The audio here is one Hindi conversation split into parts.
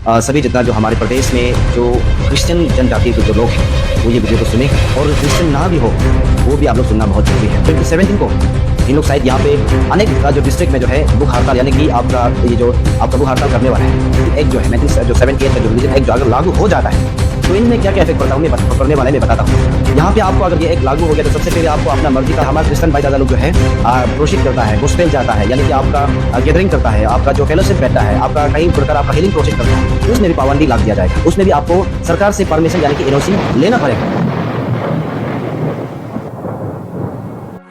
सभी जितना जो हमारे प्रदेश में जो क्रिश्चियन जनजाति के जो लोग हैं वो ये वीडियो को सुने, और क्रिश्चियन ना भी हो वो भी आप लोग सुनना बहुत जरूरी है। 2017 को इन लोग शायद यहाँ पे अनेक जो डिस्ट्रिक्ट में जो है भूख हड़ताल, यानी कि आपका ये जो आपका भूख हड़ताल करने वाला है। एक जो है 1978 का जो रिलीजन एक जो अगर लागू हो जाता है तो इनमें क्या क्या इफेक्ट पड़ता है करने वाले में बताता हूँ। यहाँ पे आपको अगर ये एक लागू हो गया तो सबसे पहले आपको अपना मर्जी का हमारा क्रिश्चियन भाई दादा लोग जो है प्रोसीड करता है, गोस्पेल जाता है, यानी कि आपका गैदरिंग करता है, आपका जो फेलोशिप बैठता है, आपका कहीं प्रकार आपका हीलिंग प्रोसीड करता है, उसमें भी पाबंदी लग दिया जाएगा। उसमें भी आपको सरकार से परमिशन यानी कि एनओसी लेना पड़ेगा।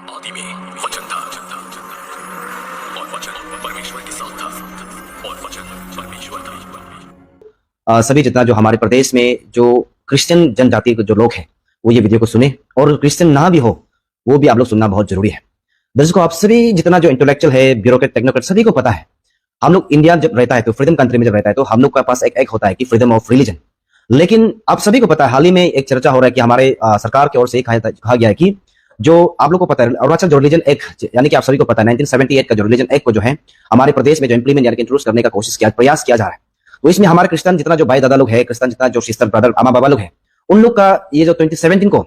आदि में वचन था और वचन परमेश्वर के साथ था और वचन परमेश्वर था। सभी जितना जो हमारे प्रदेश में जो क्रिश्चियन जनजाति के जो लोग हैं वो ये वीडियो को सुने, और क्रिश्चियन ना भी हो वो भी आप लोग सुनना बहुत जरूरी है। दर्शकों, आप सभी जितना जो इंटेलेक्चुअल है, ब्यूरोक्रेट, टेक्नोक्रेट, सभी को पता है हम लोग इंडिया जब रहता है तो फ्रीडम कंट्री में जब रहता है तो हम लोग के पास एक होता है कि फ्रीडम ऑफ रिलीजन। लेकिन आप सभी को पता है, हाल ही में एक चर्चा हो रहा है कि हमारे सरकार की ओर से कहा गया है कि जो आप लोग को पता है अरुणाचल जो रिलीजन एक्ट, यानी कि आप सभी को पता है 1978 का जो रिलीजन एक्ट को जो है हमारे प्रदेश में जो इंप्लीमेंट यानी कि इंट्रोड्यूस करने का प्रयास किया जा रहा है। तो इसमें हमारे क्रिश्चियन जितना जो भाई दादा लोग हैं, क्रिश्चियन जितना जो सिस्टर ब्रदर अम्मा बाबा लोग हैं, उन लोग का ये जो 2017 को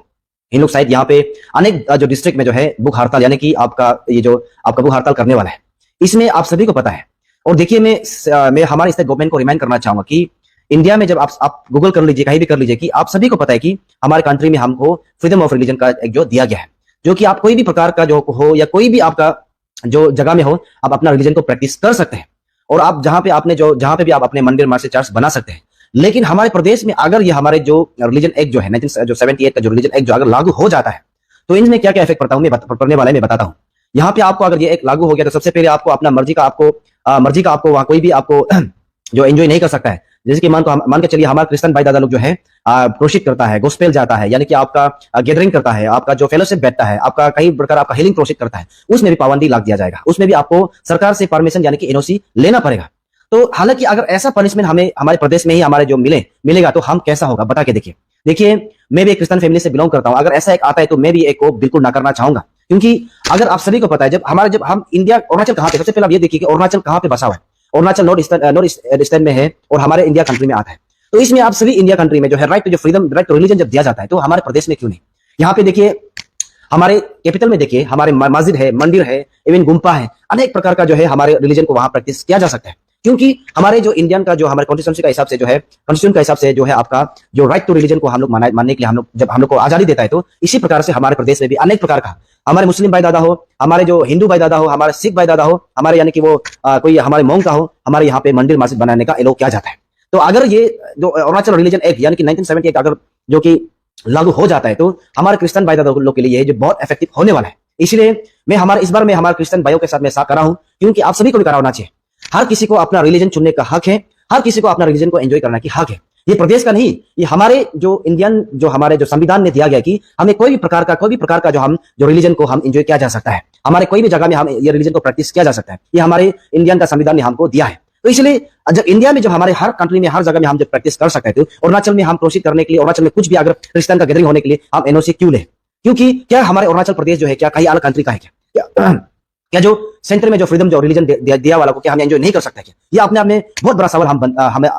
इन लोग शायद यहाँ पे अनेक जो डिस्ट्रिक्ट में जो है भूख हड़ताल, यानी कि आपका ये जो आपका भूख हड़ताल करने वाला है। इसमें आप सभी को पता है। और देखिए, मैं हमारे स्टेट गवर्नमेंट को रिमाइंड करना चाहूंगा कि इंडिया में जब आप गूगल कर लीजिए, कहीं भी कर लीजिए, कि आप सभी को पता है कि हमारे कंट्री में हमको फ्रीडम ऑफ रिलीजन का एक जो दिया गया है, जो कि आप कोई भी प्रकार का जो हो या कोई भी आपका जो जगह में हो आप अपना रिलीजन को प्रैक्टिस कर सकते हैं, और आप जहां पे भी आप अपने मंदिर मस्जिद चर्च बना सकते हैं। लेकिन हमारे प्रदेश में अगर ये हमारे जो रिलीजन एक्ट जो है 1978 का जो रिलीजन एक्ट जो अगर लागू हो जाता है तो इनमें क्या क्या इफेक्ट पड़ने वाले में बताता हूँ। यहाँ पे आपको अगर ये एक लागू हो गया तो सबसे पहले आपको अपना मर्जी का आपको वहां कोई भी आपको जो एंजॉय नहीं कर सकता है। जैसे कि मान के चलिए हमारा क्रिश्चियन भाई दादा लोग जो है प्रोसीड करता है, गोस्पेल जाता है, यानी कि आपका गैदरिंग करता है, आपका जो फेलोशिप बैठता है, आपका कहीं प्रकार आपका हीलिंग प्रोसीड करता है, उसमें भी पाबंदी लग दिया जाएगा। उसमें भी आपको सरकार से परमिशन यानी कि एनओसी लेना पड़ेगा। तो हालांकि अगर ऐसा पनिशमेंट हमें हमारे प्रदेश में ही हमारे जो मिलेगा तो हम कैसा होगा बता के देखिए मैं भी एक क्रिश्चियन फैमिली से बिलोंग करता हूं। अगर ऐसा एक आता है तो मैं भी एक को बिल्कुल ना करना चाहूंगा, क्योंकि अगर आप सभी को पता है जब हम इंडिया अरुणाचल कहां पे, सबसे पहले आप ये देखिए कि अरुणाचल कहां पे बसा हुआ है। अरुणाचल नॉर्थ ईस्टर्न में है और हमारे इंडिया कंट्री में आता है। तो इसमें आप सभी इंडिया कंट्री में जो है राइट टू जो फ्रीडम, राइट टू रिलीजन जब दिया जाता है तो हमारे प्रदेश में क्यों नहीं। यहाँ पे देखिए हमारे कैपिटल में देखिए हमारे मस्जिद है, मंदिर है, इवन गुम्पा है, अनेक प्रकार का जो है हमारे रिलीजन को वहां प्रैक्टिस किया जा सकता है। क्योंकि हमारे जो इंडियन का जो हमारे कॉन्स्टिट्यूशन का हिसाब से जो है कॉन्स्टिट्यूशन का हिसाब से जो है आपका जो राइट टू रिलीजन को हम लोग मानने के लिए जब हम लोग को आजादी देता है तो इसी प्रकार से हमारे प्रदेश में भी अनेक प्रकार का हमारे मुस्लिम भाई दादा हो, हमारे जो हिंदू भाई दादा हो, हमारे सिख भाई दादा हो, हमारे यानी कि वो कोई हमारे मोंग का हो, हमारे यहाँ पे मंदिर मस्जिद बनाने का एलो किया जाता है। तो अगर ये जो अरुणाचल रिलीजन एक्ट यानी कि 1978 अगर जो कि लागू हो जाता है तो हमारे क्रिश्चियन भाई दादा लोग के लिए जो बहुत इफेक्टिव होने वाला है। इसलिए मैं इस बार हमारे क्रिश्चियन भाइयों के साथ मैं साथ कर रहा हूं, क्योंकि आप सभी को भी करा होना चाहिए। हर किसी को अपना रिलीजन चुनने का हक है, हर किसी को अपना रिलीजन को एंजॉय करने की हक है। ये प्रदेश का नहीं, ये हमारे जो इंडियन जो हमारे जो संविधान ने दिया गया कि हमें कोई भी प्रकार का जो रिलीजन को हम एंजॉय किया जा सकता है, हमारे कोई भी जगह में हम ये रिलीजन को प्रैक्टिस किया जा सकता है। ये हमारे इंडियन का संविधान ने हमको दिया है। तो इसलिए जब इंडिया में जब हमारे हर कंट्री में हर जगह में हम जब प्रैक्टिस कर सकते हैं तो अरुणाचल में हम प्रोसीड करने के लिए, अरुणाचल में कुछ भी अगर क्रिश्चियन का गैदरिंग होने के लिए हम एनओसी क्यों लें? क्योंकि क्या हमारे अरुणाचल प्रदेश जो है क्या कहीं अलग कंट्री का है क्या जो सेंटर में जो फ्रीडम जो रिलीजन दिया वाला को क्या हम एंजॉय नहीं कर सकते क्या? ये अपने आप में बहुत बड़ा सवाल हमें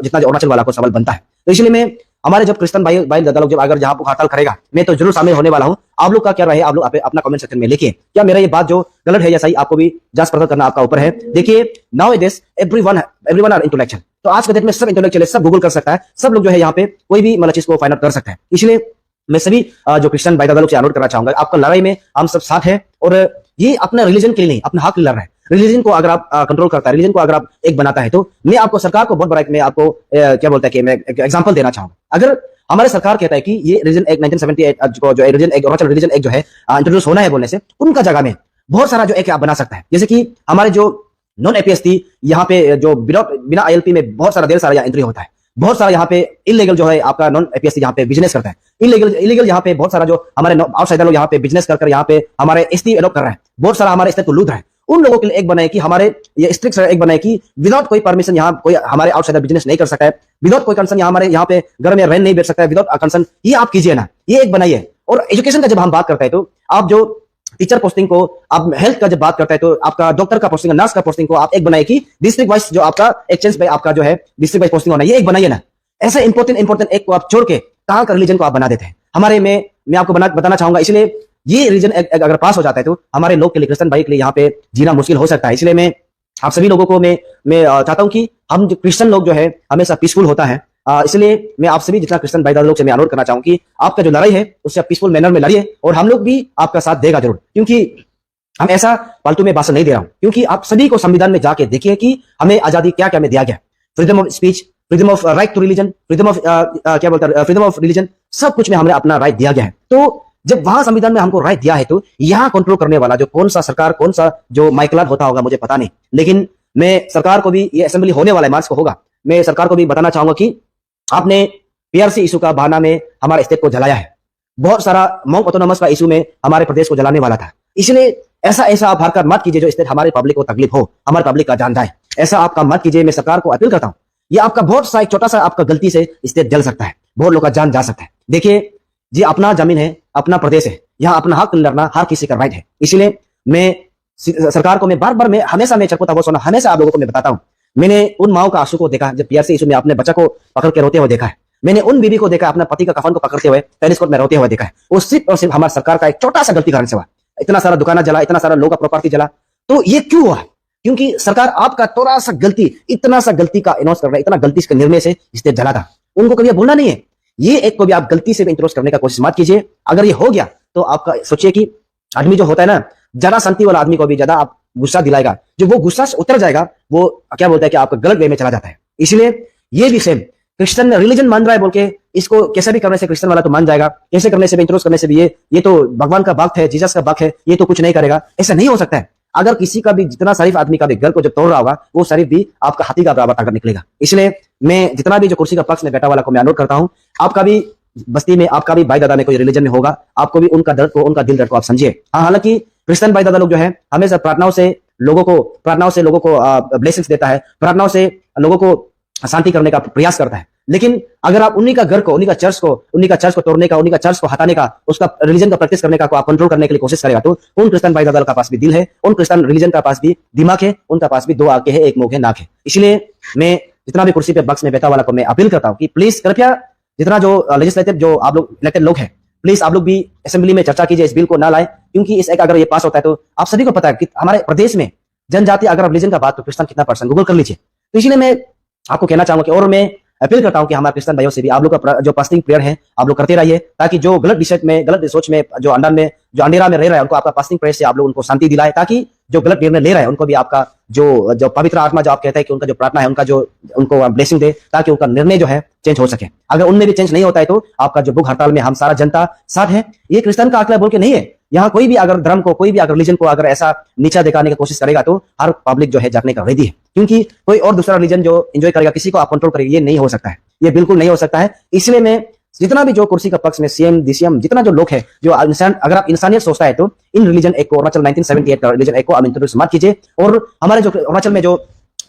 जितना जो अरुणाचल वाला को सवाल बनता है। तो इसलिए मैं हमारे जब क्रिश्चियन भाई दादा लोग जब अगर जहां भूख हड़ताल करेगा मैं तो जरूर शामिल होने वाला हूं। आप लोग का क्या रहे, आप लोग अपना कमेंट सेक्शन में लिखिए। क्या मेरा ये बात जो गलत है या सही, आपको भी जांच पड़ताल करना आपका ऊपर है। देखिए now this everyone are intellectual. तो आज के डेट में सब इंटेलेक्चुअल है, सब गूगल कर सकता है, सब लोग जो है यहाँ पे कोई भी मतलब चीज को फाइंड आउट कर सकता है। इसलिए मैं सभी जो क्रिश्चियन भाई दादा लोग से अनुरोध करना चाहूंगा, आपका लड़ाई में हम सब साथ है, और ये अपना रिलीजन के लिए नहीं अपना हक लड़ रहा है। रिलीजन को अगर आप कंट्रोल करता है, रिलीजन को अगर आप एक बनाता है तो मैं आपको सरकार को बहुत बड़ा मैं आपको क्या बोलता है कि मैं एक एग्जांपल देना चाहूंगा। अगर हमारे सरकार कहता है कि ये रिलीजन एक्ट 1978 को जो religion act Arunachal religion act जो है इंट्रोड्यूस होना है बोलने से उनका जगह में बहुत सारा जो एक आप बना सकता है। जैसे कि हमारे जो नॉन एपीएस थी यहाँ पे जो बिना आईएलपी में बहुत सारा देर सारा यहाँ एंट्री होता है। बहुत सारा यहाँ पे इलीगल जो है आपका नॉन एपीएस यहाँ पे बिजनेस करता है। इलीगल यहाँ पे बहुत सारा जो हमारे आउटसाइडर लोग यहाँ पे बिजनेस कर यहाँ पे हमारे एसटी एडॉप्ट कर रहे हैं। बहुत सारा हमारे स्टेट को लूट रहे हैं। उन लोगों के लिए एक बनाए कि हमारे ये स्ट्रिक्ट एक बनाए कि विदाउट कोई परमिशन यहाँ कोई हमारे आउटसाइडर बिजनेस नहीं कर सकता है, विदाउट कोई कंसर्न हमारे यहाँ पे घर में रेंट नहीं बेच सकता है, विदाउट कंसर्न ये आप कीजिए ना, ये एक बनाइए। और एजुकेशन का जब हम बात करते हैं तो आप जो टीचर पोस्टिंग को, आप हेल्थ का जब बात करते हैं तो आपका डॉक्टर का पोस्टिंग, नर्स का पोस्टिंग को आप एक बनाइए कि डिस्ट्रिक्ट वाइज जो आपका एक्सचेंज पे आपका जो है डिस्ट्रिक्ट वाइज पोस्टिंग होना, ये एक बनाइए ना। ऐसा इंपॉर्टेंट एक को आप छोड़ के कहाँ का रिलीजन को आप बना देते हैं। हमारे में मैं आपको बताना चाहूंगा, इसलिए ये रिलीजन अगर पास हो जाता है तो हमारे लोग के लिए, क्रिश्चियन भाई के लिए यहाँ पे जीना मुश्किल हो सकता है। इसलिए मैं आप सभी लोगों को मैं चाहता हूं कि हम जो क्रिश्चियन लोग जो है हमेशा पीसफुल होता है। इसलिए मैं आप सभी जितना क्रिश्चियन भाई दादा लोग से मैं अनुरोध करना चाहूँ कि आपका जो लड़ाई है उससे आप पीसफुल मैनर में लड़िए, और हम लोग भी आपका साथ देगा जरूर। क्योंकि हम ऐसा फालतू में भाषण नहीं दे रहा हूं, क्योंकि आप सभी को संविधान में जाके देखिए कि हमें आजादी क्या क्या में दिया गया। Freedom of speech, freedom of right to religion, freedom of क्या बोलते हैं, फ्रीडम ऑफ रिलीजन, सब कुछ में हमें अपना राइट दिया गया है। तो जब वहां संविधान में हमको राइट दिया है तो यहाँ कंट्रोल करने वाला जो कौन सा सरकार, कौन सा जो माइकलाद होता होगा मुझे पता नहीं, लेकिन मैं सरकार को भी, ये असेंबली होने वाला है मार्च को होगा, मैं सरकार को भी बताना चाहूंगा कि आपने पीआरसी इशू का बहाना में हमारे स्टेट को जलाया है। बहुत सारा मॉन्क ऑटोनॉमस का इशू में हमारे प्रदेश को जलाने वाला था। इसलिए ऐसा आप हरकत मत कीजिए जो स्टेट हमारे पब्लिक को तकलीफ हो, हमारे पब्लिक का जान जाए। ऐसा आप काम मत कीजिए। मैं सरकार को अपील करता हूं, ये आपका बहुत सा एक छोटा सा आपका गलती से स्टेट जल सकता है, बहुत लोग का जान जा सकता है। देखिए जी, अपना जमीन है, अपना प्रदेश है, यहाँ अपना हक लड़ना हर किसी का राइट है। इसलिए मैं सरकार को मैं बार-बार, मैं हमेशा मैं चरकोता वो सोना हमेशा आप लोगों को मैं बताता हूं। मैंने उन माओ का आंसू को देखा जब पीआरसी इशू में अपने बच्चा को पकड़ के रोते हुए देखा है। मैंने उन बीबी को देखा अपने पति का कफन को पकड़ते हुए टेनिस कोर्ट में रोते हुए देखा है। वो सिर्फ और सिर्फ हमारी सरकार का एक छोटा सा गलती कारण से हुआ। इतना सारा दुकान जला, इतना सारा लोगों का प्रॉपर्टी जला, तो ये क्यों हुआ? क्योंकि सरकार आपका थोड़ा सा गलती, इतना सा गलती का इनोस कर रहा है, इतना गलती के निर्णय से स्टेट जला था। उनको कभी भूलना नहीं है। ये एक को भी आप गलती से भी इंट्रोस करने का कोशिश मत कीजिए। अगर ये हो गया तो आपका सोचिए कि आदमी जो होता है ना, ज्यादा शांति वाला आदमी को भी ज्यादा आप गुस्सा दिलाएगा, जो वो गुस्सा से उतर जाएगा वो क्या बोलता है कि आपका गलत वे में चला जाता है। इसलिए ये भी सेम, क्रिश्चियन रिलीजन मान रहा है बोल के इसको कैसे भी करने से क्रिश्चियन वाला तो मान जाएगा, कैसे करने से भी इंट्रोस करने से भी ये तो भगवान का भक्त है, जीसस का भक्त है, ये तो कुछ नहीं करेगा। ऐसा नहीं हो सकता है। अगर किसी का भी जितना शरीफ आदमी का भी घर को जब तोड़ रहा होगा, वो शरीफ भी आपका हाथी का बराबर ताकत निकलेगा। इसलिए मैं जितना भी जो कुर्सी का पक्ष में बैठा वाला को मैं अनुरोध करता हूं, आपका भी बस्ती में, आपका भी भाई दादा में कोई रिलीजन में होगा, आपको भी उनका दर्द को, उनका दिल दर्द को आप समझिए। हाँ, हालांकि क्रिश्चियन भाई दादा लोग जो है हमेशा प्रार्थनाओं से लोगों को ब्लेसिंग्स देता है, प्रार्थनाओं से लोगों को शांति करने का प्रयास करता है। लेकिन अगर आप उन्हीं का घर को, उन्हीं का चर्च को तोड़ने का, उन्हीं का चर्च को हटाने का, उसका रिलीजन का प्रैक्टिस करने का को आप कंट्रोल करने के लिए कोशिश करेगा, तो उन क्रिश्चियन भाई दादा का पास भी दिल है, उन क्रिश्चियन रिलीजन का पास भी दिमाग है, उनका पास भी दो आंखें है, एक मुंह है, नाक है। इसलिए मैं जितना भी कुर्सी पे बक्स में बैठा वाला को मैं अपील करता हूं कि प्लीज कृपया जितना जो लेजिस्लेटिव जो आप लोग इलेक्टेड लोग हैं, प्लीज आप लोग भी असेंबली में चर्चा कीजिए, इस बिल को ना लाए। क्योंकि इस एक अगर ये पास होता है तो आप सभी को पता है कि हमारे प्रदेश में जनजाति अगर रिलीजन का बात तो क्रिश्चियन कितना परसेंट, गूगल कर लीजिए। तो इसलिए मैं आपको कहना चाहूंगा कि, और मैं अपील करता हूं कि हमारे क्रिश्चियन भाइयों से भी आप लोग का जो फास्टिंग प्रेयर है आप लोग करते रहिए, ताकि जो गलत रिसर्च में, गलत सोच में, जो अंधेरा में रह रहा है, उनको आपका फास्टिंग प्रेयर से आप लोग उनको शांति दिलाए, ताकि जो गलत निर्णय ले रहा है उनको भी आपका जो पवित्र आत्मा जो आप कहते हैं कि उनका जो प्रार्थना है, उनका जो उनको ब्लेसिंग दे, ताकि उनका निर्णय जो है चेंज हो सके। अगर उनमें भी चेंज नहीं होता है तो आपका जो भूख हड़ताल में हम सारा जनता साथ है। ये क्रिश्चियन का आंकड़ा बोल के नहीं है। यहाँ कोई भी अगर धर्म को, कोई भी अगर रिलीजन को अगर ऐसा नीचा दिखाने की कोशिश करेगा तो हर पब्लिक जो है जागने का रेडी है। क्योंकि कोई और दूसरा रिलीजन जो एंजॉय करेगा, किसी को आप कंट्रोल करेगा, ये नहीं हो सकता है, ये बिल्कुल नहीं हो सकता है। इसलिए मैं जितना भी जो कुर्सी का पक्ष में सीएम, डीसीएम, जितना जो लोग है, जो इंसान, अगर आप इंसानियत सोचता है तो इन रिलीजन एक को, अरुणाचल 1978 का रिलीजन एक को आप इंट्रोड्यूस मत कीजिए। और हमारे जो अरुणाचल में जो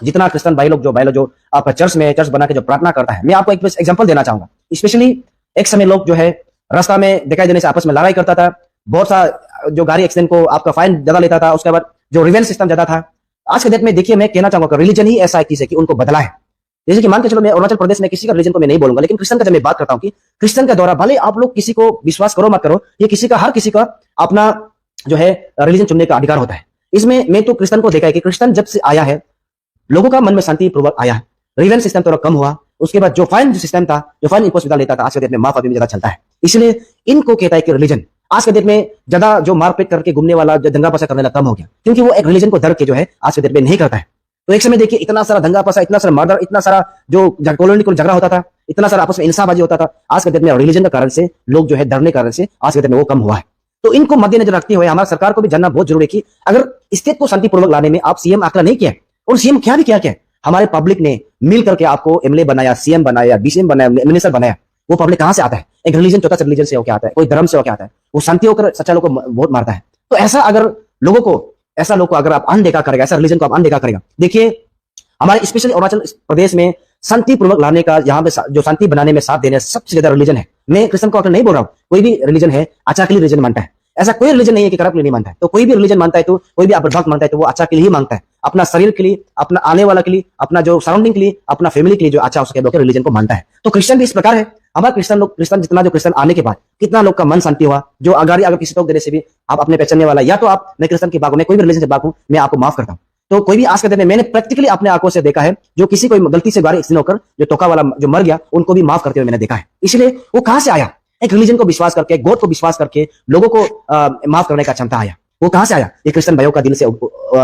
जितना क्रिश्चियन भाई लोग जो आपका चर्च बना के जो प्रार्थना करता है, मैं आपको एक एग्जांपल देना चाहूंगा। स्पेशली एक समय लोग जो है रास्ता में दिखाई देने से आपस में लड़ाई करता था, बहुत सा जो गाड़ी एक्सीडेंट को आपका फाइन ज्यादा लेता था, उसके बाद जो रिवेंज सिस्टम ज्यादा था। आज के डेट में देखिए, मैं कहना चाहूंगा रिलीजन ही ऐसा है कि उनको बदला है। जैसे कि मान के चलो, मैं अरुणाचल प्रदेश में किसी का रिलीजन को मैं नहीं बोलूंगा, लेकिन क्रिश्चियन का जब मैं बात करता हूं कि क्रिश्चियन के द्वारा भले आप लोग किसी को विश्वास करो मत करो, ये हर किसी का अपना जो है रिलीजन चुनने का अधिकार होता है। इसमें मैं तो क्रिश्चियन को देखा है कि क्रिश्चियन जब से आया है, लोगों का मन में शांति पूर्वक आया है, रिवेंज सिस्टम थोड़ा कम हुआ, उसके बाद जो फाइन सिस्टम था, जो फाइन इंपोज लेता था, आज के डेट में माफ अभी में ज्यादा चलता है। इसलिए इनको कहता है कि रिलीजन आज के डेट में ज्यादा जो मारपीट करके घूमने वाला, जो दंगा फसा करने वाला कम हो गया, क्योंकि वो एक रिलीजन को डर के जो है आज के डेट में नहीं करता है। तो एक समय देखिए, इतना सारा दंगा फसा, इतना सारा मर्डर, इतना सारा जो कॉलोनी को झगड़ा होता था, इतना सारा आपस में इंसाबाजी होता था, आज के डेट में रिलीजन के कारण से लोग जो है डरने के कारण से आज के डेट में वो कम हुआ है। तो इनको मद्देनजर रखते हुए हमारी सरकार को भी जानना बहुत जरूरी है कि अगर स्टेट को शांतिपूर्वक लाने में आप सीएम आंकड़ा नहीं किया, और सीएम क्या भी क्या हमारे पब्लिक ने मिल करके आपको एमएलए बनाया, सीएम बनाया, डीसीएम बनाया, मिनिस्टर बनाया, वो पब्लिक कहां से आता है? एक रिलीजन, छोटा सा रिलीजन से होकर आता है, कोई धर्म से होकर आता है, वो शांति होकर सच्चा लोग को वोट मारता है। तो ऐसा अगर लोगों को अगर आप अनदेखा करेगा, ऐसा रिलीजन को आप अनदेखा करेगा, देखिए हमारे स्पेशली अरुणाचल प्रदेश में शांतिपूर्वक लाने का, यहाँ पे जो शांति बनाने में साथ देने सबसे ज्यादा रिलीजन है। मैं क्रिश्चियन को नहीं बोल रहा हूँ, कोई भी रिलीजन है अच्छा के लिए रिलीजन मानता है। ऐसा कोई रिलीजन नहीं है कि करप्ट नहीं मानता है। तो कोई भी रिलीजन मानता है, तो कोई भी भक्त मानता है, तो वो अच्छा के लिए ही मांगता है, अपना शरीर के लिए, अपना आने वाला के लिए, अपना जो सराउंडिंग के लिए, अपना फैमिली के लिए जो अच्छा हो सके वो रिलीजन को मानता है। तो क्रिश्चियन भी इस प्रकार है। हमारे क्रिश्चियन जितना जो क्रिश्चियन आने के बाद कितना लोग का मन शांति हुआ, जो अगर किसी टोक देने से भी आप अपने पहचानने वाला, या तो आप मैं क्रिश्चियन की बात हूं, मैं कोई भी रिलीजन से बात हूं, मैं आपको माफ करता हूं। तो कोई भी आज के दिन में मैंने प्रैक्टिकली अपने आंखों से देखा है, जो किसी को गलती से गाड़ी एक्सीडेंट होकर जो टोका वाला जो मर गया, उनको भी माफ करते हुए मैंने देखा है। इसलिए वो कहां से आया? एक रिलीजन को विश्वास करके, गॉड को विश्वास करके लोगों को माफ करने का क्षमता आया। वो कहां से आया? ये क्रिश्चियन भाइयों का दिल से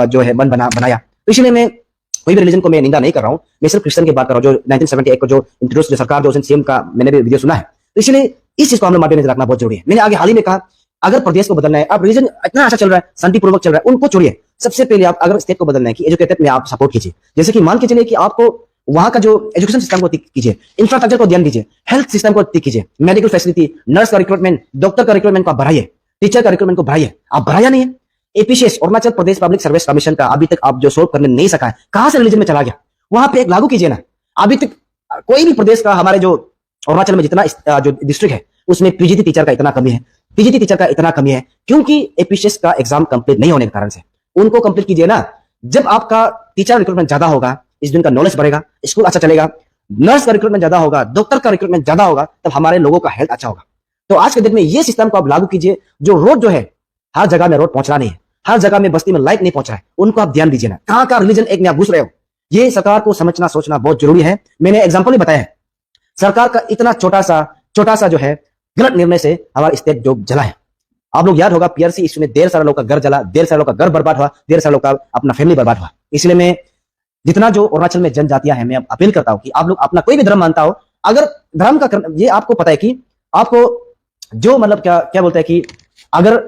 जो है मन बनाया। तो इसलिए मैं कोई भी रिलीजन को मैं निंदा नहीं कर रहा हूं, मैं सिर्फ क्रिश्चियन की बात कर रहा हूं, जो 1978 को जो इंट्रोड्यूस जो सरकार जो सीएम का मैंने भी वीडियो सुना है। तो इसलिए इस चीज को हम लोग माध्यम रखना बहुत जरूरी है। मैंने आगे हाल ही में कहा, अगर प्रदेश को बदलना है, अब रिलीजन इतना अच्छा चल रहा है, शांतिपूर्वक चल रहा है, उनको छोड़िए। सबसे पहले आप अगर स्टेट को बदलना है कि एजुकेटेड में आप सपोर्ट कीजिए। जैसे कि मान के चलिए कि आपको वहां का जो एजुकेशन सिस्टम को कीजिए, इंफ्रास्ट्रक्चर को ध्यान दीजिए, हेल्थ सिस्टम को कीजिए, मेडिकल फैसिलिटी, नर्स का रिक्रूटमेंट, डॉक्टर का रिक्रूटमेंट को बढ़ाइए, टीचर का रिक्रूटमेंट को बढ़ाइए। आप बढ़ाया नहीं है। एपीसीएस Arunachal Pradesh public service commission का अभी तक आप जो सोल्व करने नहीं सका है, कहां से रिलीजन में चला गया? वहां पे एक लागू कीजिए ना। अभी तक कोई भी प्रदेश का, हमारे जो अरुणाचल में जितना जो डिस्ट्रिक्ट है, उसमें पीजीटी टीचर का इतना कमी है, पीजीटी टीचर का इतना कमी है, क्योंकि एपीसीएस का एग्जाम कंप्लीट नहीं होने के कारण से। उनको कंप्लीट कीजिए ना। जब आपका टीचर रिक्रूटमेंट ज्यादा होगा, स्टूडेंट का नॉलेज बढ़ेगा, स्कूल अच्छा चलेगा, नर्स का रिक्रूटमेंट ज्यादा होगा, डॉक्टर का रिक्रूटमेंट ज्यादा होगा, तब हमारे लोगों का हेल्थ अच्छा होगा। तो आज के दिन में ये सिस्टम को आप लागू कीजिए। जो रोड जो है, हर जगह में रोड पहुंच रहा नहीं है, हर जगह में बस्ती में लाइट नहीं पहुंच रहा है, उनको आप ध्यान दीजिए ना। कहां का रिलीजन एक में आप घुस रहे हो, ये सरकार को समझना सोचना बहुत जरूरी है। मैंने एग्जाम्पल भी बताया है, सरकार का इतना छोटा सा जो है गलत निर्णय से हमारा स्टेट जो जला है। आप लोग याद होगा, पीआरसी इश्यू में ढेर सारा लोग का घर जला, ढेर सारा लोग का घर बर्बाद हुआ, ढेर सारा लोग का अपना फैमिली बर्बाद हुआ। इसलिए मैं जितना जो अरुणाचल में जनजातियां हैं, मैं अपील करता हूं कि आप लोग अपना कोई भी धर्म मानता हो, अगर धर्म का ये आपको पता है कि आपको जो मतलब क्या बोलते हैं कि अगर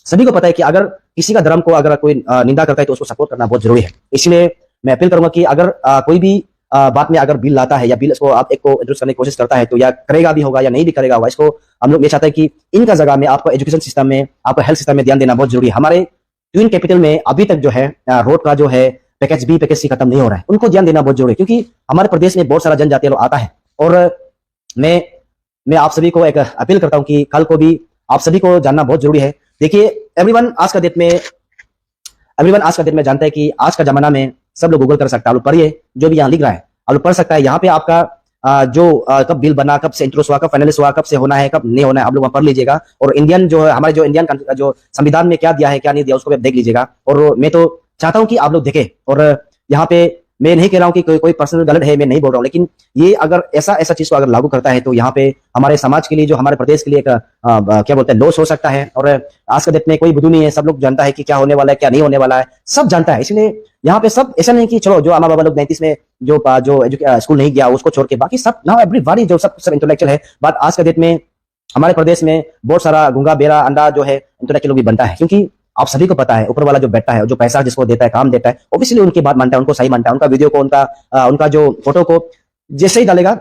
सभी को पता है कि अगर किसी का धर्म को अगर कोई निंदा करता है तो उसको सपोर्ट करना बहुत जरूरी है। इसलिए मैं अपील करूंगा कि अगर कोई भी बात में अगर बिल लाता है, या बिल को आप एक को इंट्रोड्यूस करने की कोशिश करता है, तो या करेगा भी होगा या नहीं भी करेगा होगा, इसको हम लोग ये चाहते हैं कि इनका जगह में आपको एजुकेशन सिस्टम में, आपको हेल्थ सिस्टम में ध्यान देना बहुत जरूरी है। हमारे ट्विन कैपिटल में अभी तक जो है रोड का जो है पैकेज बी पैकेज सी खत्म नहीं हो रहा है, उनको ध्यान देना बहुत जरूरी है, क्योंकि हमारे प्रदेश में बहुत सारा जनजातीय लोग आता है। और मैं आप सभी को एक अपील करता हूं कि कल को भी आप सभी को जानना बहुत जरूरी है। देखिए, एवरीवन आज का डेट में जानता है कि आज का जमाना में सब लोग गूगल कर सकता है। आप लोग पढ़िए, जो भी यहाँ लिख रहा है आप लोग पढ़ सकता है। यहाँ पे आपका कब बिल बना, कब से इंट्रोस हुआ, कब फाइनलिस्ट हुआ, कब से होना है, कब नहीं होना है, आप लोग वहां पढ़ लीजिएगा। और इंडियन जो है, हमारे जो इंडियन जो संविधान में क्या दिया है, क्या नहीं दिया, उसको भी आप देख लीजिएगा। और मैं तो चाहता हूं कि आप लोग देखें। और यहाँ पे मैं नहीं कह रहा हूं कि कोई पर्सनल गलत है, मैं नहीं बोल रहा हूं, लेकिन ये अगर ऐसा चीज को अगर लागू करता है, तो यहाँ पे हमारे समाज के लिए, जो हमारे प्रदेश के लिए एक क्या बोलते हैं लॉस हो सकता है। और आज के डेट में कोई बुद्धू नहीं है, सब लोग जानता है कि क्या होने वाला है, क्या नहीं होने वाला है, सब जानता है। इसलिए यहाँ पे सब ऐसा नहीं कि चलो जो अम्मा बाबा लोग 39 में जो स्कूल नहीं गया उसको छोड़ के बाकी सब नाउ एवरीबॉडी जो सब इंटेलेक्चुअल है। बात आज के डेट में हमारे प्रदेश में बहुत सारा गुंगा बेरा अंडा जो है इंटेलेक्चुअल लोग भी बनता है, क्योंकि आप सभी को पता है ऊपर वाला जो बैठा है, जो पैसा जिसको देता है, काम देता है, ऑब्वियसली उनकी बात मानता है, उनको सही मानता है, उनका वीडियो को, उनका जो फोटो को जैसे ही डालेगा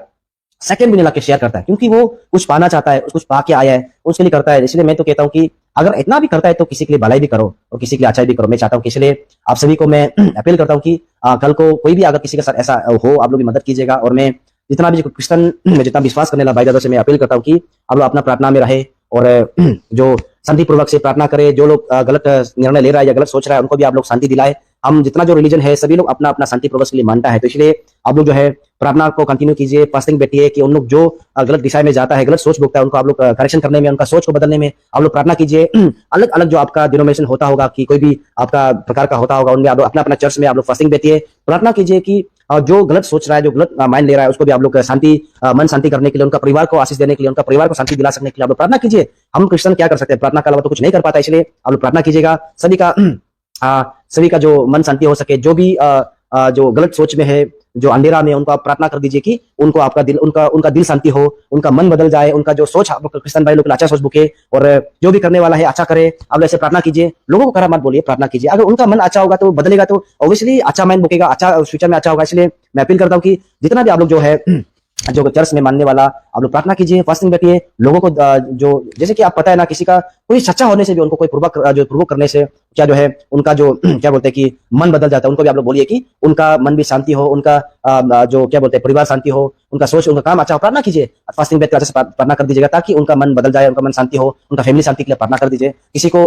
सेकंड भी नहीं लाके शेयर करता है, क्योंकि वो कुछ पाना चाहता है, कुछ पा के आया है, उसके लिए करता है। इसलिए मैं तो कहता हूँ कि अगर इतना भी करता है तो किसी के लिए भलाई भी करो और किसी के लिए अच्छाई भी करो। मैं चाहता हूँ कि इसलिए आप सभी को मैं अपील करता हूँ कि कल को कोई भी अगर किसी के साथ ऐसा हो, आप लोग भी मदद कीजिएगा। और मैं जितना भी क्रिश्चियन में जितना विश्वास करने वाला भाई दादा से मैं अपील करता हूँ कि आप लोग अपना प्रार्थना में रहे और जो शांतिपूर्वक से प्रार्थना करें। जो लोग गलत निर्णय ले रहा है या गलत सोच रहा है, उनको भी आप लोग शांति दिलाए। हम जितना जो रिलीजन है, सभी लोग अपना अपना शांतिपूर्वक के लिए मानता है, तो इसलिए आप लोग जो है प्रार्थना को कंटिन्यू कीजिए, फास्टिंग बैठिए कि उन लोग जो गलत दिशा में जाता है, गलत सोच भोगता है, उनको आप लोग करेक्शन करने में, उनका सोच को बदलने में आप लोग प्रार्थना कीजिए। अलग अलग जो आपका डिनोमिनेशन होता होगा, कि कोई भी आपका प्रकार का होता होगा, उनमें आप लोग अपना अपना चर्च में आप लोग फास्टिंग बैठिए, प्रार्थना कीजिए कि जो गलत सोच रहा है, जो गलत माइंड ले रहा है, उसको भी आप लोग शांति मन शांति करने के लिए, उनका परिवार को आशीष देने के लिए, उनका परिवार को शांति दिला सकने के लिए आप लोग प्रार्थना कीजिए। हम क्रिश्चियन क्या कर सकते हैं, प्रार्थना के अलावा तो कुछ नहीं कर पाता, इसलिए आप लोग प्रार्थना कीजिएगा। सभी का जो मन शांति हो सके, जो भी जो गलत सोच में है, जो अंधेरा में, उनको आप प्रार्थना कर दीजिए कि उनको आपका दिल, उनका दिल शांति हो, उनका मन बदल जाए, उनका जो सोच क्रिश्चियन भाई लोग अच्छा सोच बुके, और जो भी करने वाला है अच्छा करे। आप ऐसे प्रार्थना कीजिए, लोगों को खराब मत बोलिए, प्रार्थना कीजिए। अगर उनका मन अच्छा होगा तो बदलेगा, तो ऑब्वियसली अच्छा माइंड बुकेगा, अच्छा फ्यूचर में अच्छा होगा। इसलिए मैं अपील करता हूँ कि जितना भी आप लोग जो है जो चर्च में मानने वाला, आप लोग प्रार्थना कीजिए, फास्टिंग बैठिए, लोगों को जो जैसे कि आप पता है ना, किसी का कोई सच्चा होने से भी उनको कोई पूर्वक करने से क्या जो है उनका जो क्या बोलते हैं कि मन बदल जाता है। उनको भी आप लोग बोलिए कि उनका मन भी शांति हो, उनका जो क्या बोलते हैं परिवार शांति हो, उनका सोच, उनका काम अच्छा हो। प्रार्थना कीजिए, फास्टिंग बैठ कर अच्छे से प्रार्थना कर दीजिएगा ताकि उनका मन बदल जाए, उनका मन शांति हो, उनका फैमिली शांति के लिए प्रार्थना कर दीजिए। किसी को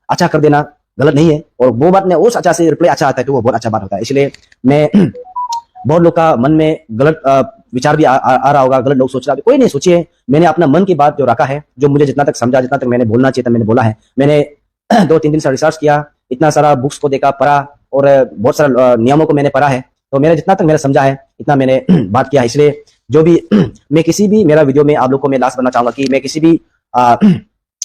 अच्छा कर देना गलत नहीं है, और वो बात में उस अच्छा से रिप्लाई अच्छा आता है तो वो बहुत अच्छा बात होता है। इसलिए मैं बहुत लोग का मन में गलत विचार भी आ रहा होगा, गलत लोग सोच रहा है, कोई नहीं सोचिए। मैंने अपना मन की बात जो रखा है, जो मुझे जितना तक समझा, जितना तक मैंने बोलना चाहिए था मैंने बोला है। मैंने 2-3 दिन से रिसर्च किया, इतना सारा बुक्स को देखा, पढ़ा, और बहुत सारा नियमों को मैंने पढ़ा है। तो मैंने जितना तक मैंने समझा है इतना मैंने बात किया है। इसलिए जो भी मैं किसी भी मेरा वीडियो में आप लोग को मैं लास्ट बनना चाहूंगा कि मैं किसी भी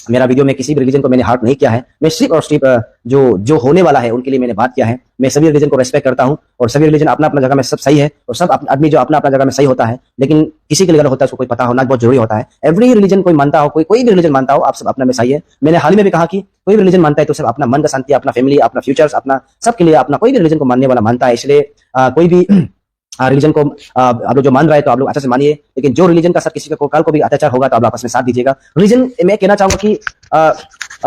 मेरा वीडियो में किसी भी रिलीजन को मैंने हार्ट नहीं किया है। मैं सिर्फ और सिर्फ जो होने वाला है उनके लिए मैंने बात किया है। मैं सभी रिलीजन को रेस्पेक्ट करता हूं, और सभी रिलीजन अपना अपना जगह में सब सही है, और सब आदमी जो अपना अपना जगह में सही होता है, लेकिन किसी के लिए गलत होता है उसको कोई पता होना बहुत जरूरी होता है। एवरी रिलीजन कोई मानता हो, कोई भी रिलीजन मानता हो, आप सब अपना में सही है। मैंने हाल ही में भी कहा कि कोई भी रिलीजन मानता है तो सिर्फ अपना मन का शांति, अपना फैमिली, अपना फ्यूचर्स, अपना सबके लिए अपना कोई भी रिलीजन को मानने वाला मानता है। इसलिए कोई भी रिलीजन को आप लोग जो मान रहे हैं तो आप लोग अच्छा से मानिए, लेकिन जो रिलीजन का साथ किसी का कल को भी अत्याचार होगा तो आप आपस में साथ दीजिएगा। रिलीजन मैं कहना चाहूंगा कि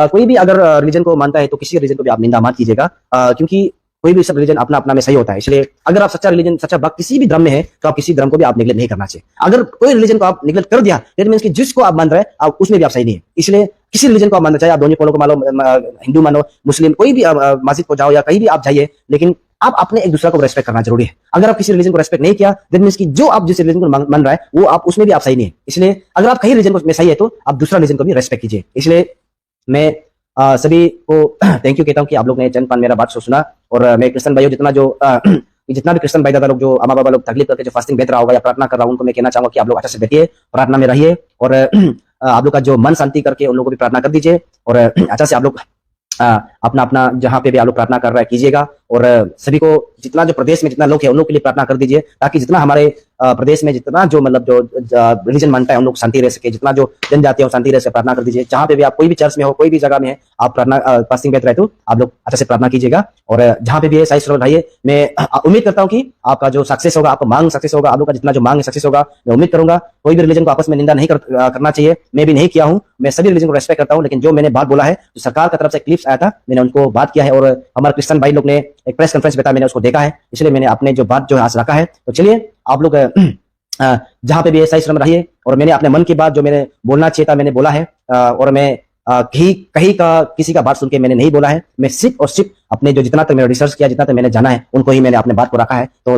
कोई भी अगर रिलीजन को मानता है तो किसी रिलीजन को भी आप निंदा मत कीजिएगा, क्योंकि कोई भी सब रिलीजन अपना अपना में सही होता है। इसलिए अगर आप सच्चा रिलीजन, सच्चा भक्त किसी भी धर्म में है तो आप किसी धर्म को भी आप निगलेक्ट नहीं करना चाहिए। अगर कोई रिलीजन को आप निगलेक्ट कर दिया दैट मींस कि जिसको आप मान रहे हैं आप उसमें भी आप सही नहीं है। इसलिए किसी रिलीजन को आप मानना चाहिए, आप दोनों को मानो, हिंदू मानो, मुस्लिम, कोई भी मस्जिद को जाओ या कहीं भी आप जाइए, लेकिन आप अपने एक दूसरे को रेस्पेक्ट करना जरूरी है। अगर आप किसी रिलीजन को रेस्पेक्ट नहीं किया दैट मींस कि जो आप जिस रिलीजन को मान रहा है वो आप उसमें भी आप सही नहीं है। इसलिए अगर आप कहीं रिलीजन में सही है तो आप दूसरा रिलीजन को भी रेस्पेक्ट कीजिए। इसलिए मैं सभी को थैंक यू कहता हूं कि आप लोग ने चंद पान मेरा बात सुना, और मैं क्रिश्चियन भाइयों जितना भी क्रिश्चियन भाई दादा लोग जो अम्मा बाबा लोग तकलीफ करके जो फास्टिंग बैठ रहा होगा या प्रार्थना कर रहा हूं, उनको मैं कहना चाहूंगा कि आप लोग अच्छा से बैठिए, प्रार्थना में रहिए, और आप लोग का जो मन शांति करके उन लोगों को भी प्रार्थना कर दीजिए, और अच्छा से आप लोग अपना अपना जहां पे भी आप लोग प्रार्थना कर रहा है कीजिएगा। और सभी को जितना जो प्रदेश में जितना लोग है उन लोग के लिए प्रार्थना कर दीजिए, ताकि जितना हमारे प्रदेश में जितना जो मतलब जो रिलीजन मानता है उन लोग शांति रह सके, जितना जो जनजाति है शांति रह सके, प्रार्थना कर दीजिए। जहां पे भी आप कोई भी चर्च में हो, कोई भी जगह में है, आप प्रार्थना फास्टिंग बैठ रहे तो आप लोग अच्छा से प्रार्थना कीजिएगा, और जहां पे भी है सही सुरत रहिए। मैं उम्मीद करता हूँ कि आपका जो सक्सेस होगा, आपका मांग सक्सेस होगा, आप लोग का जितना जो मांग है सक्सेस होगा। मैं उम्मीद करूंगा कोई भी रिलीजन को आपस में निंदा नहीं करना चाहिए, मैं भी नहीं किया हूं, मैं सभी रिलीजन को रेस्पेक्ट करता हूं, लेकिन जो मैंने बात बोला है, जो सरकार की तरफ से क्लिप्स आया था, मैंने उनको बात किया है, और हमारे क्रिश्चियन भाई लोग ने एक प्रेस कॉन्फ्रेंस बताया, मैंने उसको देखा है, इसलिए मैंने अपने जो बात जो आज रखा है। तो चलिए आप लोग जहां पे भी सही श्रम रहिए, और मैंने अपने मन की बात जो मैंने बोलना चाहिए था मैंने बोला है, और मैं कहीं का किसी का बात सुन के मैंने नहीं बोला है। मैं सिर्फ और सिर्फ अपने जो जितना तक मैंने रिसर्च किया, जितना तक मैंने जाना है, उनको ही मैंने अपने बात को रखा है। तो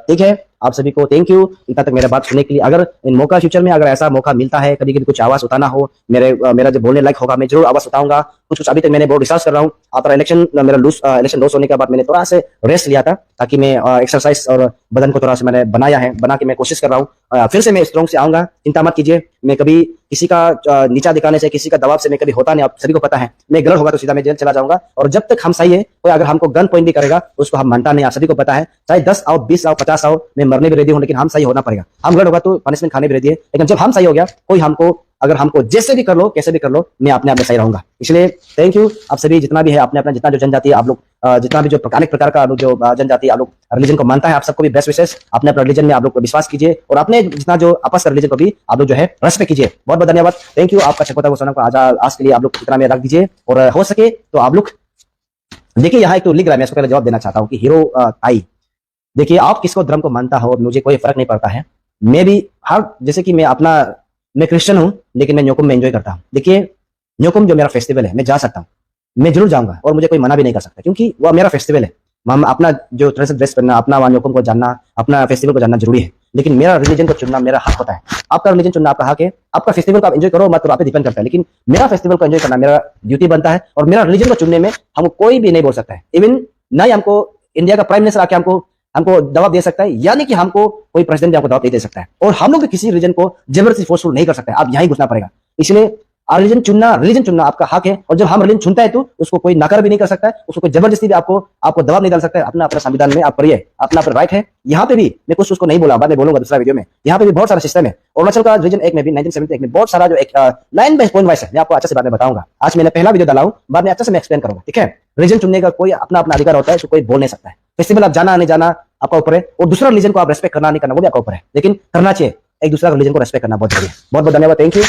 ठीक है, आप सभी को थैंक यू इतना तक मेरा बात सुनने के लिए। अगर इन मौका फ्यूचर में अगर ऐसा मौका मिलता है, कभी कभी कुछ आवाज उठाना हो, मेरा जो बोलने लायक होगा मैं जरूर आवाज उठाऊंगा। कुछ अभी तक मैंने बहुत रिसर्च कर रहा हूँ। आफ्टर इलेक्शन मेरा इलेक्शन लॉस होने के बाद मैंने थोड़ा से रेस्ट लिया था, ताकि मैं एक्सरसाइज और बदन को थोड़ा सा मैंने बना के मैं कोशिश कर रहा हूँ। फिर से मैं स्ट्रॉन्ग से आऊंगा, चिंता मत कीजिए। मैं कभी किसी का नीचा दिखाने से, किसी का दबाव से मैं कभी होता नहीं, आप सभी को पता है। मैं गलत होगा तो सीधा मैं जेल चला जाऊंगा, और जब तक हम सही है, कोई अगर हमको गन पॉइंट भी करेगा उसको हम मानता नहीं, आप सभी को पता है। चाहे 10 आओ, 20 आओ, 50 आओ, मैं मरने भी रेडी हूं, लेकिन हम सही होना पड़ेगा। हम गलत होगा तो पनिशमेंट खाने भी रेडी है, लेकिन जब हम सही हो गया, कोई अगर हमको जैसे भी कर लो, कैसे भी कर लो, मैं अपने आप में सही रहूंगा। इसलिए थैंक यू आप सभी, जितना भी है अपने अपना जितना जो जनजाति है आप लोग, जितना भी जो अनेक प्रकार का जो जनजाति आप लोग रिलीजन को मानता है, आप सबको भी बेस्ट विशेष। अपने अपने रिलीजन में आप लोग विश्वास कीजिए, और अपने जितना जो आपस का रिलीजन को भी आप लोग जो है रेस्पेक्ट कीजिए। बहुत बहुत धन्यवाद, थैंक यू। आपका चकोता को सोना को आज के लिए आप लोग इतना में रख दीजिए, और हो सके तो आप लोग देखिए, यहाँ एक तो लिख रहा है, मैं इसको पहले जवाब देना चाहता हूँ कि हीरो आई। देखिए, आप किसको धर्म को मानता हो, मुझे कोई फर्क नहीं पड़ता है। मैं भी जैसे कि मैं क्रिश्चियन हूँ, लेकिन मैं न्योकुम में एंजॉय करता हूँ। देखिए, न्योकुम जो मेरा फेस्टिवल है, मैं जा सकता हूँ, मैं जरूर जाऊंगा, और मुझे कोई मना भी नहीं कर सकता, क्योंकि वह मेरा फेस्टिवल है। हम अपना जो ट्रेडिशनल ड्रेस पहनना, अपना वहाँ न्योकुम को जानना, अपना फेस्टिवल को जानना जरूरी है, लेकिन मेरा रिलीजन को चुनना मेरा हक होता है। आपका रिलीजन चुनना आपका हक है, आपका फेस्टिवल को आप एंजॉय करो मत करो आप पे डिपेंड करता है, लेकिन मेरा फेस्टिवल को एंजॉय करना मेरा ड्यूटी बनता है, और मेरा रिलीजन को चुनने में हमको कोई भी नहीं बोल सकता है। इवन ना ही हमको इंडिया का प्राइम मिनिस्टर आके हमको दबाव दे सकता है, यानी कि हमको कोई प्रेसिडेंट भी हमको दबाव नहीं दे सकता है, और हम लोग भी किसी रीजन को जबरदस्ती फोर्सफुल नहीं कर सकते। आप यहीं घुसना पड़ेगा। इसलिए रिलीजन चुनना आपका हक है, और जब हम रिलीजन चुनता है तो उसको कोई नकार भी नहीं कर सकता है, उसको कोई जबरदस्ती भी आपको दबाव नहीं डाल सकता है। अपना संविधान में आप करिए, अपना राइट है। यहाँ पे भी मैं कुछ उसको नहीं बोला, बाद में बोलूंगा दूसरा वीडियो में। यहाँ पे भी बहुत सारा सिस्टम है। अरुणाचल का रीजन 1 में भी 1971 में बहुत सारा जो एक लाइन बाय पॉइंट वाइज है, मैं आपको अच्छे से बाद में बताऊंगा। आज मैंने पहला वीडियो डाला हूँ, बाद में अच्छे से मैं एक्सप्लेन करूंगा, ठीक है। रीजन चुनने का कोई अपना अपना अधिकार होता है, तो कोई बोल नहीं सकता है। फेस्टिवल आप जाना नहीं जाना आपका ऊपर है, और दूसरा रिलीजन को आप रेस्पेक्ट करना नहीं करना वो भी आपका ऊपर है, लेकिन करना चाहिए। एक दूसरा रिलीजन को रेस्पेक्ट करना बहुत जरूरी है। बहुत बहुत धन्यवाद, थैंक यू।